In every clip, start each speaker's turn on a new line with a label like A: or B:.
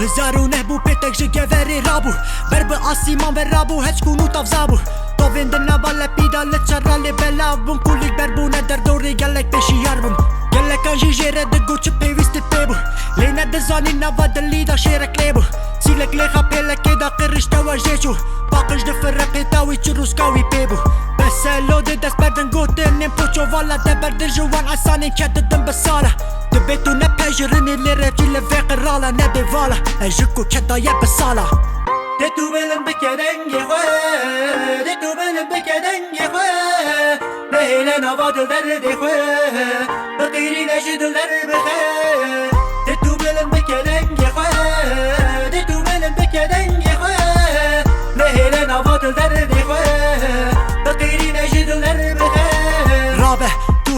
A: 2009 بو پێتێک ji gevêrê rabû ber bi asîman ve rabû hečkûn û tavzabû tovên di nava lepîda li çera lê belav bûn ku lîk berbûne derdorê gelek pêşîyar bûn gelekan jî jêre digot çi pêwîstit pê bû lê nedizanî nava dilî da şêrek lê bû sîlek lê xapêlekê da qirişte we jê çû paqij di fire pêta wî çi rûska wî pê bû beselo dê dest berdin gotinên poçovala deberdin ji wan esanê kedidin bi sala Dibê tu nepejirînê lê revcî li vê qirala nebê vala ez ji ku ketaye bi sala Dê tu bilin bike dengê xwe Dê tu bilin bike dengê xwe Nehêle nava dil derdê xwe Biqîrîne ji dil derbixe Dê tu bilin bike dengê xwe Dê tu bilin bike dengê xwe Nehêle nava dil derdê xwe Biqîrîne ji dil derbixe Rabe tu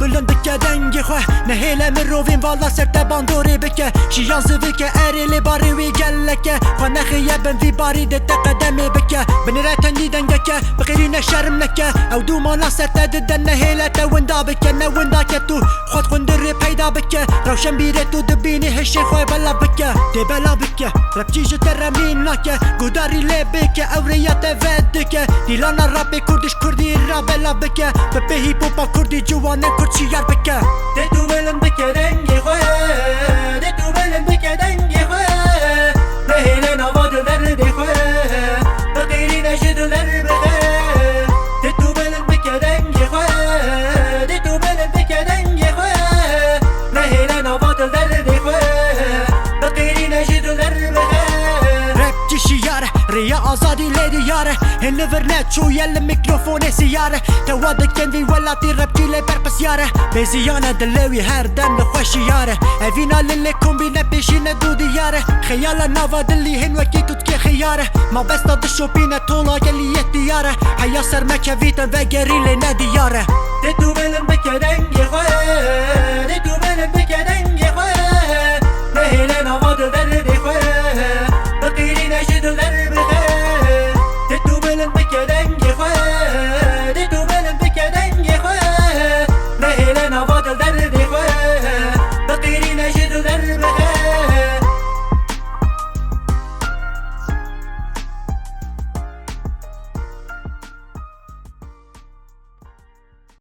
A: Bilin bike dengê xwe Nehêle mirovên vala ser te bandorê bike Jiyan zivike erê lê barê wê geleke Xwe nexiye bin vî barî de te qedemê bike Binêre tenî dengeke biqîrîne şerm neke Ew dumana ser te dide nehêle te winda bike Ne windake tu xwed xwindirê peyda bike Rewşenbîrê tu dibînî hişê xwe bela bike Tê bela bike Repçî ji te remîn nake Gudarî lê bike Ewrêya te vedike Dîlana rapê kurdî ji kurdî ra bela bike Bi pê hîpopa kurdî ciwanên kurd şiyar bike Dê tu bilin bike dengê xwe Dê tu bilin bike dengê xwe Nehêle nava dil derdê xwe Biqîrîne ji dil derbixe Dê tu bilin bike dengê xwe Dê tu bilin bike dengê xwe Nehêle nava dil derdê xwe Biqîrîne ji dil derbixe Rapçi şiyare Rêya azadî lê diyare Hên li vir neçûye li mikrofonê siyare Tewa dikin vî welatî rapçî lê berpisyare Bêziyane dilê wî her dem li xwe şiyare Evîna li lê kombîne pêşîne dû diyare Xeyala nava dilî hên wekî tutkê xiyare Mabesta dişopîne tola gelî diyare Heya ser mekevîtin vegerî lê ne diyare Dê tu bilin bike dengê xwe Dê tu bilin bike dengê